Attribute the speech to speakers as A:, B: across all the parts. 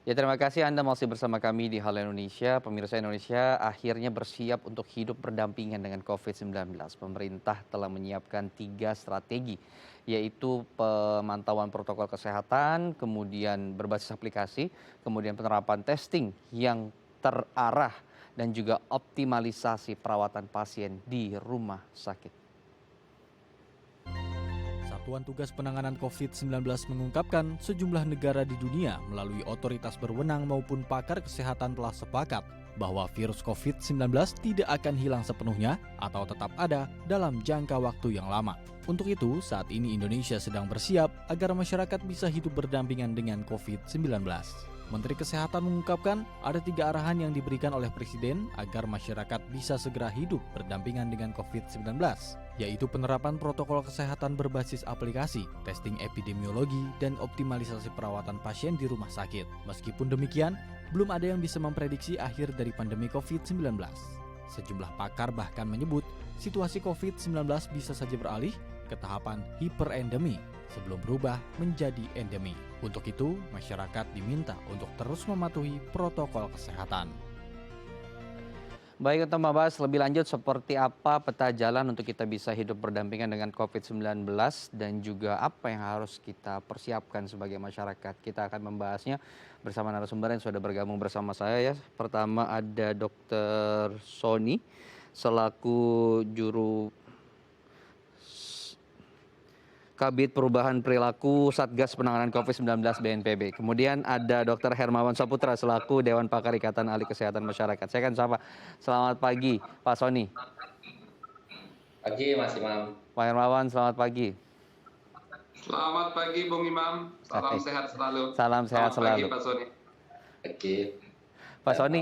A: Ya, terima kasih Anda masih bersama kami di Halo Indonesia. Pemirsa Indonesia akhirnya bersiap untuk hidup berdampingan dengan COVID-19. Pemerintah telah menyiapkan 3 strategi, yaitu pemantauan protokol kesehatan, kemudian berbasis aplikasi, kemudian penerapan testing yang terarah, dan juga optimalisasi perawatan pasien di rumah sakit.
B: Satuan Tugas Penanganan COVID-19 mengungkapkan sejumlah negara di dunia melalui otoritas berwenang maupun pakar kesehatan telah sepakat bahwa virus COVID-19 tidak akan hilang sepenuhnya atau tetap ada dalam jangka waktu yang lama. Untuk itu, saat ini Indonesia sedang bersiap agar masyarakat bisa hidup berdampingan dengan COVID-19. Menteri Kesehatan mengungkapkan ada 3 arahan yang diberikan oleh Presiden agar masyarakat bisa segera hidup berdampingan dengan COVID-19, yaitu penerapan protokol kesehatan berbasis aplikasi, testing epidemiologi, dan optimalisasi perawatan pasien di rumah sakit. Meskipun demikian, belum ada yang bisa memprediksi akhir dari pandemi COVID-19. Sejumlah pakar bahkan menyebut situasi COVID-19 bisa saja beralih ke tahapan hiperendemi sebelum berubah menjadi endemi. Untuk itu, masyarakat diminta untuk terus mematuhi protokol kesehatan.
A: Baik, untuk membahas lebih lanjut seperti apa peta jalan untuk kita bisa hidup berdampingan dengan COVID-19 dan juga apa yang harus kita persiapkan sebagai masyarakat. Kita akan membahasnya bersama narasumber yang sudah bergabung bersama saya ya. Pertama ada Dr. Sony selaku juru Kabid Perubahan Perilaku Satgas Penanganan COVID-19 BNPB. Kemudian ada Dr. Hermawan Saputra selaku Dewan Pakar Ikatan Ahli Kesehatan Masyarakat. Saya akan sapa. Selamat pagi, Pak Sony.
C: Pagi Mas Imam.
A: Pak Hermawan, selamat pagi.
D: Selamat pagi Bung Imam, salam sehat selalu.
A: Salam sehat selalu.
D: Selamat pagi Pak Sony.
C: Pagi.
A: Pak Sony,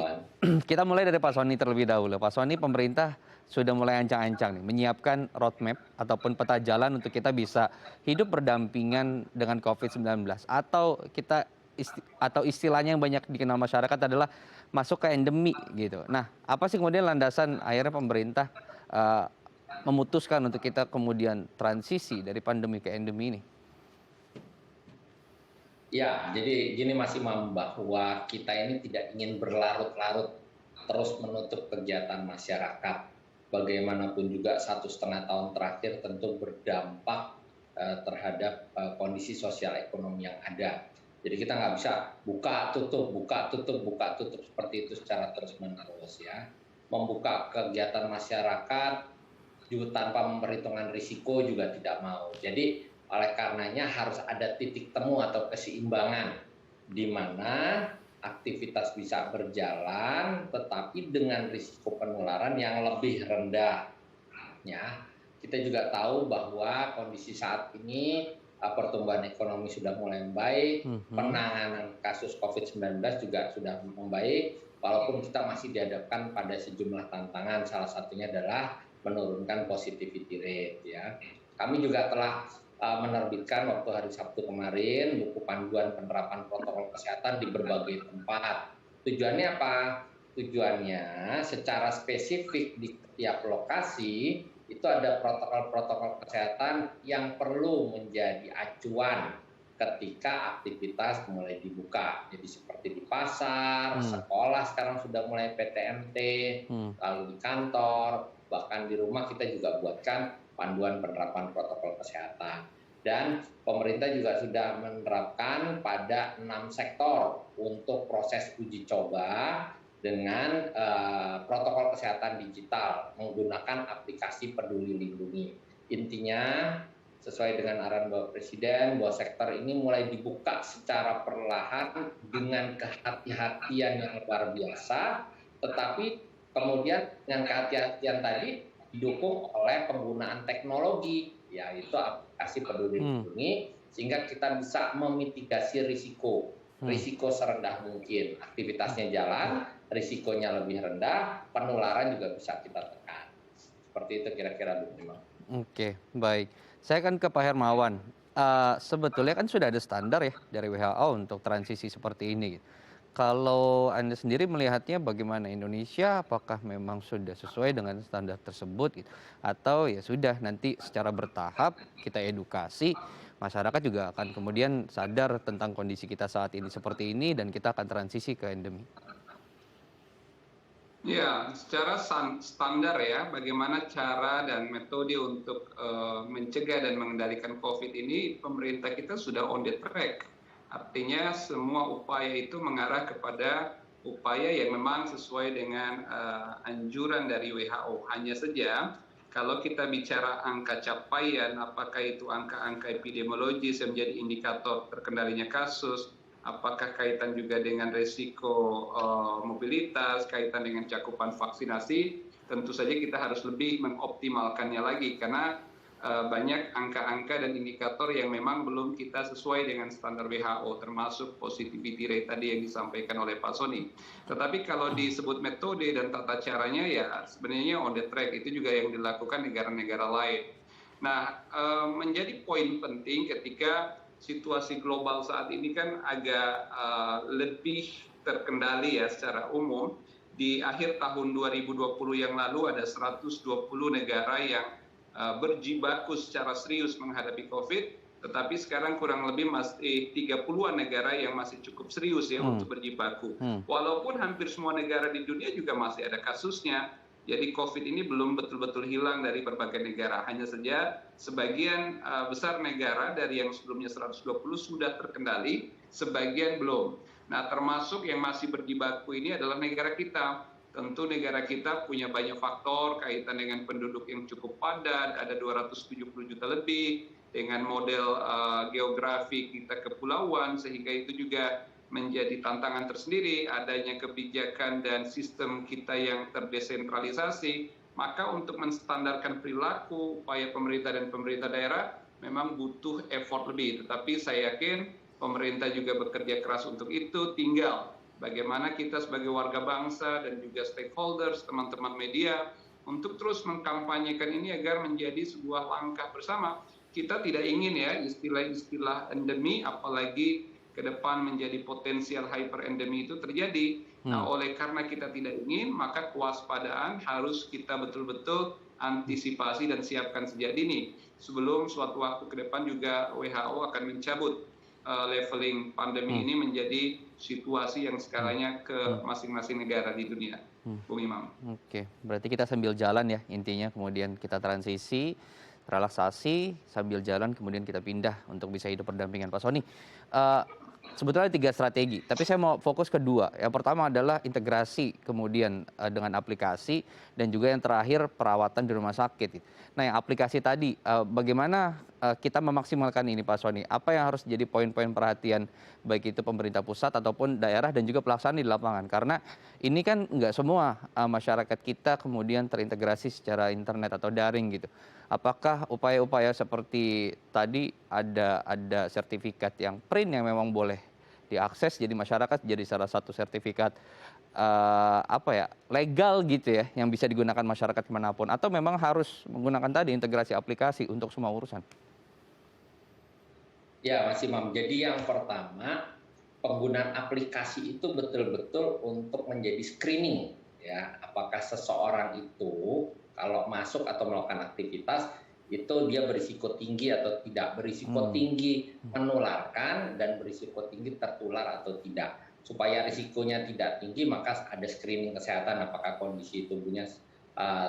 A: kita mulai dari Pak Sony terlebih dahulu. Pak Sony, pemerintah sudah mulai ancang-ancang nih, menyiapkan roadmap ataupun peta jalan untuk kita bisa hidup berdampingan dengan COVID-19. Atau istilahnya yang banyak dikenal masyarakat adalah masuk ke endemi gitu. Nah, apa sih kemudian landasan akhirnya pemerintah memutuskan untuk kita kemudian transisi dari pandemi ke endemi ini?
C: Ya, jadi gini Mas Imam, bahwa kita ini tidak ingin berlarut-larut terus menutup kegiatan masyarakat. Bagaimanapun juga 1,5 tahun terakhir tentu berdampak terhadap kondisi sosial ekonomi yang ada. Jadi kita nggak bisa buka tutup seperti itu secara terus-menerus ya. Membuka kegiatan masyarakat juga tanpa memperhitungkan risiko juga tidak mau. Jadi oleh karenanya harus ada titik temu atau keseimbangan di mana aktivitas bisa berjalan tetapi dengan risiko penularan yang lebih rendah. Ya, kita juga tahu bahwa kondisi saat ini pertumbuhan ekonomi sudah mulai membaik, penanganan kasus COVID-19 juga sudah membaik, walaupun kita masih dihadapkan pada sejumlah tantangan, salah satunya adalah menurunkan positivity rate ya. Kami juga telah menerbitkan waktu hari Sabtu kemarin buku panduan penerapan protokol kesehatan di berbagai tempat. Tujuannya apa? Tujuannya secara spesifik di setiap lokasi itu ada protokol-protokol kesehatan yang perlu menjadi acuan ketika aktivitas mulai dibuka. Jadi seperti di pasar, sekolah sekarang sudah mulai PTMT, lalu di kantor, bahkan di rumah kita juga buatkan panduan penerapan protokol kesehatan. Dan pemerintah juga sudah menerapkan pada 6 sektor untuk proses uji coba dengan protokol kesehatan digital menggunakan aplikasi Peduli Lindungi. Intinya sesuai dengan arahan Bapak Presiden bahwa sektor ini mulai dibuka secara perlahan dengan kehati-hatian yang luar biasa, tetapi kemudian dengan kehati-hatian tadi didukung oleh penggunaan teknologi, yaitu aplikasi Peduli Lindungi, sehingga kita bisa memitigasi risiko serendah mungkin. Aktivitasnya jalan, risikonya lebih rendah, penularan juga bisa kita tekan. Seperti itu kira-kira Bu Imam.
A: Oke, baik. Saya akan ke Pak Hermawan. Sebetulnya kan sudah ada standar ya dari WHO untuk transisi seperti ini. Kalau Anda sendiri melihatnya bagaimana Indonesia, apakah memang sudah sesuai dengan standar tersebut gitu? Atau ya sudah nanti secara bertahap kita edukasi masyarakat juga akan kemudian sadar tentang kondisi kita saat ini seperti ini dan kita akan transisi ke endemi.
D: Ya, secara standar ya, bagaimana cara dan metode untuk mencegah dan mengendalikan COVID ini, pemerintah kita sudah on the track. Artinya semua upaya itu mengarah kepada upaya yang memang sesuai dengan anjuran dari WHO. Hanya saja, kalau kita bicara angka capaian, apakah itu angka-angka epidemiologis yang menjadi indikator terkendalinya kasus, apakah kaitan juga dengan resiko mobilitas, kaitan dengan cakupan vaksinasi, tentu saja kita harus lebih mengoptimalkannya lagi karena banyak angka-angka dan indikator yang memang belum kita sesuai dengan standar WHO, termasuk positivity rate tadi yang disampaikan oleh Pak Soni. Tetapi kalau disebut metode dan tata caranya ya sebenarnya on the track, itu juga yang dilakukan negara-negara lain. Nah, menjadi poin penting ketika situasi global saat ini kan agak lebih terkendali ya secara umum. Di akhir tahun 2020 yang lalu ada 120 negara yang berjibaku secara serius menghadapi COVID, tetapi sekarang kurang lebih masih 30-an negara yang masih cukup serius ya untuk berjibaku. Walaupun hampir semua negara di dunia juga masih ada kasusnya, jadi COVID ini belum betul-betul hilang dari berbagai negara. Hanya saja sebagian besar negara dari yang sebelumnya 120 sudah terkendali, sebagian belum. Nah, termasuk yang masih berjibaku ini adalah negara kita. Tentu negara kita punya banyak faktor kaitan dengan penduduk yang cukup padat, ada 270 juta lebih, dengan model geografi kita kepulauan, sehingga itu juga menjadi tantangan tersendiri, adanya kebijakan dan sistem kita yang terdesentralisasi, maka untuk menstandarkan perilaku, upaya pemerintah dan pemerintah daerah memang butuh effort lebih. Tetapi saya yakin pemerintah juga bekerja keras untuk itu, tinggal bagaimana kita sebagai warga bangsa dan juga stakeholders, teman-teman media, untuk terus mengkampanyekan ini agar menjadi sebuah langkah bersama. Kita tidak ingin ya istilah-istilah endemi, apalagi ke depan menjadi potensial hyperendemi itu terjadi. Nah, oleh karena kita tidak ingin, maka kewaspadaan harus kita betul-betul antisipasi dan siapkan sejak dini. Sebelum suatu waktu ke depan juga WHO akan mencabut leveling pandemi ini menjadi situasi yang skalanya ke masing-masing negara di dunia. Bung Imam.
A: Oke, berarti kita sambil jalan ya intinya, kemudian kita transisi, relaksasi, sambil jalan kemudian kita pindah untuk bisa hidup berdampingan. Pak Soni, sebetulnya 3 strategi, tapi saya mau fokus ke 2. Yang pertama adalah integrasi kemudian dengan aplikasi, dan juga yang terakhir perawatan di rumah sakit. Nah, yang aplikasi tadi, bagaimana kita memaksimalkan ini Pak Soni? Apa yang harus jadi poin-poin perhatian baik itu pemerintah pusat ataupun daerah dan juga pelaksanaan di lapangan? Karena ini kan nggak semua masyarakat kita kemudian terintegrasi secara internet atau daring gitu. Apakah upaya-upaya seperti tadi ada sertifikat yang print yang memang boleh diakses, jadi masyarakat jadi salah satu sertifikat legal gitu ya yang bisa digunakan masyarakat kemanapun, atau memang harus menggunakan tadi integrasi aplikasi untuk semua urusan?
C: Ya, Mas Imam. Jadi yang pertama, penggunaan aplikasi itu betul-betul untuk menjadi screening ya, apakah seseorang itu kalau masuk atau melakukan aktivitas itu dia berisiko tinggi atau tidak, berisiko tinggi menularkan dan berisiko tinggi tertular atau tidak. Supaya risikonya tidak tinggi, maka ada screening kesehatan, apakah kondisi tubuhnya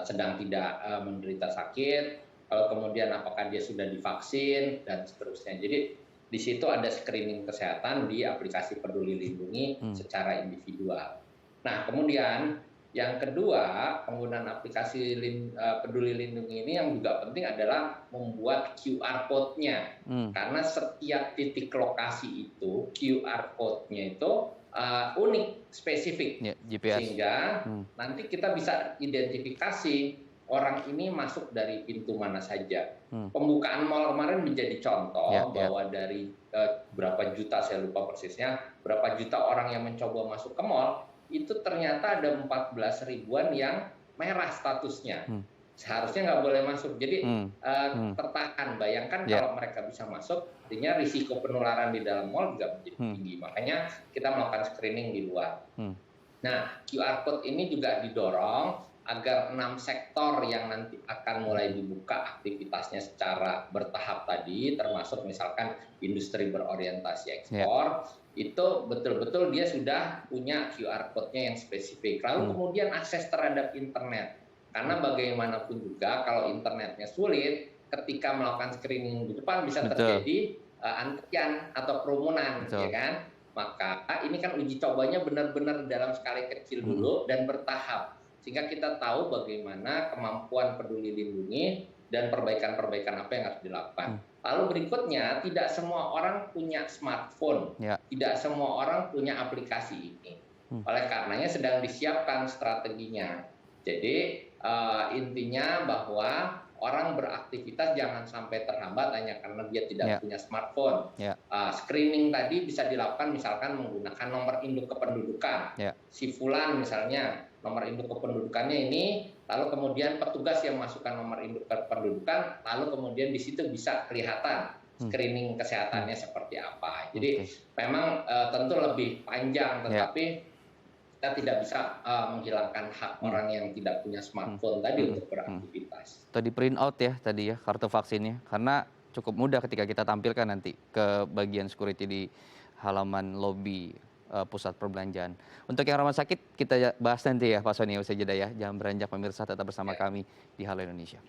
C: sedang tidak menderita sakit, kalau kemudian apakah dia sudah divaksin dan seterusnya. Jadi di situ ada screening kesehatan di aplikasi Peduli Lindungi secara individual. Nah, kemudian yang kedua, penggunaan aplikasi Peduli Lindungi ini yang juga penting adalah membuat QR code-nya. Karena setiap titik lokasi itu, QR code-nya itu unik, spesifik.
A: Ya, GPS.
C: Sehingga nanti kita bisa identifikasi orang ini masuk dari pintu mana saja. Pembukaan mal kemarin menjadi contoh bahwa dari berapa juta, saya lupa persisnya, berapa juta orang yang mencoba masuk ke mal, itu ternyata ada 14 ribuan yang merah statusnya. Seharusnya nggak boleh masuk. Jadi tertahan. Bayangkan kalau mereka bisa masuk, artinya risiko penularan di dalam mal juga menjadi tinggi. Makanya kita melakukan screening di luar. Nah, QR code ini juga didorong agar 6 sektor yang nanti akan mulai dibuka aktivitasnya secara bertahap tadi, termasuk misalkan industri berorientasi ekspor, itu betul-betul dia sudah punya QR code-nya yang spesifik. Lalu kemudian akses terhadap internet. Karena bagaimanapun juga kalau internetnya sulit, ketika melakukan screening di depan bisa terjadi antrian atau kerumunan, ya kan? Maka ini kan uji cobanya benar-benar dalam skala kecil dulu dan bertahap. Sehingga kita tahu bagaimana kemampuan Peduli Lindungi dan perbaikan-perbaikan apa yang harus dilakukan. Lalu berikutnya, tidak semua orang punya smartphone, tidak semua orang punya aplikasi ini. Oleh karenanya sedang disiapkan strateginya. Jadi intinya bahwa orang beraktivitas jangan sampai terhambat hanya karena dia tidak punya smartphone. Screening tadi bisa dilakukan misalkan menggunakan nomor induk kependudukan. Si fulan misalnya nomor induk kependudukannya ini, lalu kemudian petugas yang masukkan nomor induk kependudukan, lalu kemudian di situ bisa kelihatan screening kesehatannya seperti apa. Jadi memang tentu lebih panjang, tetapi kita tidak bisa menghilangkan hak orang yang tidak punya smartphone tadi untuk beraktivitas.
A: Atau di print out ya tadi ya kartu vaksinnya, karena cukup mudah ketika kita tampilkan nanti ke bagian security di halaman lobi pusat perbelanjaan. Untuk yang rumah sakit kita bahas nanti ya Pak Sony usai jeda ya. Jangan beranjak pemirsa, tetap bersama kami di Halo Indonesia.